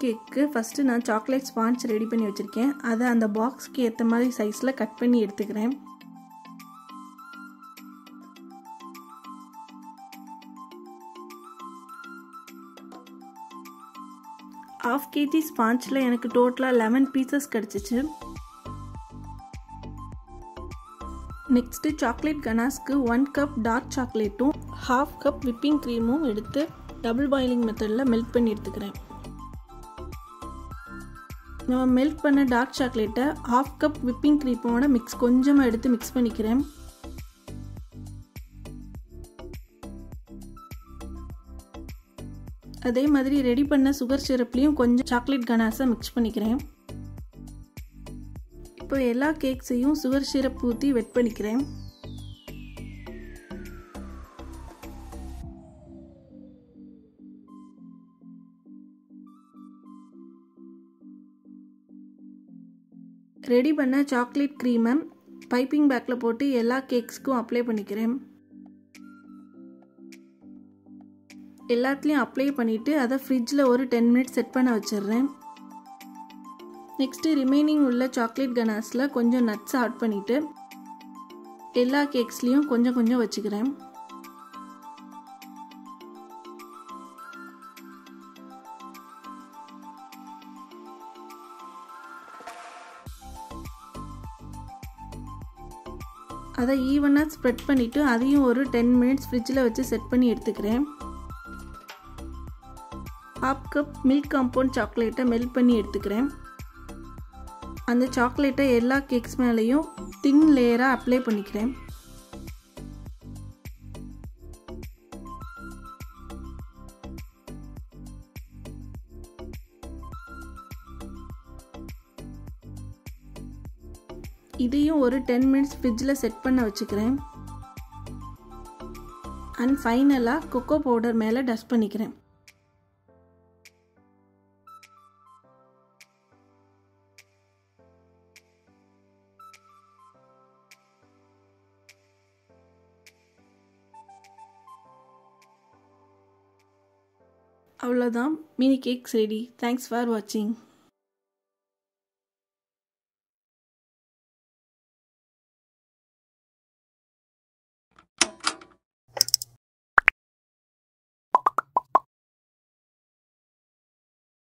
கேக்கு first நான் chocolate sponge ready பண்ணி வச்சுருக்கேன். அதை அந்த பாக்ஸ்க்கு ஏற்ற மாதிரி சைஸில் கட் பண்ணி எடுத்துக்கிறேன். ½ kg ஸ்பாஞ்சில் எனக்கு டோட்டலாக 11 பீசஸ் கிடச்சிச்சு. நெக்ஸ்ட்டு சாக்லேட் கனாஸ்க்கு 1 கப் டார்க் சாக்லேட்டும் ½ கப் விப்பிங் க்ரீமும் எடுத்து டபுள் பாயிலிங் மெத்தடில் மெல்ட் பண்ணி எடுத்துக்கிறேன். நம்ம மெல்ட் பண்ண டார்க் சாக்லேட்டை ½ கப் விப்பிங் க்ரீமோட கொஞ்சமாக எடுத்து மிக்ஸ் பண்ணிக்கிறேன். அதே மாதிரி ரெடி பண்ண சுகர் சிரப்லேயும் கொஞ்சம் சாக்லேட் கனாஸை மிக்ஸ் பண்ணிக்கிறேன். இப்போ எல்லா கேக்ஸையும் சுகர் சிரப் ஊற்றி வெட் பண்ணிக்கிறேன். ரெடி பண்ண சாக்லேட் க்ரீமை பைப்பிங் பேக்கில் போட்டு எல்லா கேக்ஸ்க்கும் அப்ளை பண்ணிக்கிறேன். எல்லாத்துலேயும் அப்ளை பண்ணிவிட்டு அதை ஃப்ரிட்ஜில் ஒரு 10 மினிட்ஸ் செட் பண்ண வச்சிடுறேன். நெக்ஸ்ட்டு ரிமைனிங் உள்ள சாக்லேட் கனாஸில் கொஞ்சம் நட்ஸ் ஆட் பண்ணிவிட்டு எல்லா கேக்ஸ்லேயும் கொஞ்சம் கொஞ்சம் வச்சுக்கிறேன். அதை ஈவனாக ஸ்ப்ரெட் பண்ணிவிட்டு அதையும் ஒரு 10 மினிட்ஸ் ஃப்ரிட்ஜில் வச்சு செட் பண்ணி எடுத்துக்கிறேன். ½ கப் மில்க் காம்பவுண்ட் சாக்லேட்டை மெல்ட் பண்ணி எடுத்துக்கிறேன். அந்த சாக்லேட்டை எல்லா கேக்ஸ் மேலேயும் தின் லேயராக அப்ளை பண்ணிக்கிறேன். இதையும் ஒரு 10 மினிட்ஸ் ஃப்ரிட்ஜில் செட் பண்ண வச்சுக்கிறேன். அண்ட் ஃபைனலாக கொக்கோ பவுடர் மேலே டஸ்ட் பண்ணிக்கிறேன். அவ்வளோதான், mini cakes ready. Thanks for வாட்சிங்.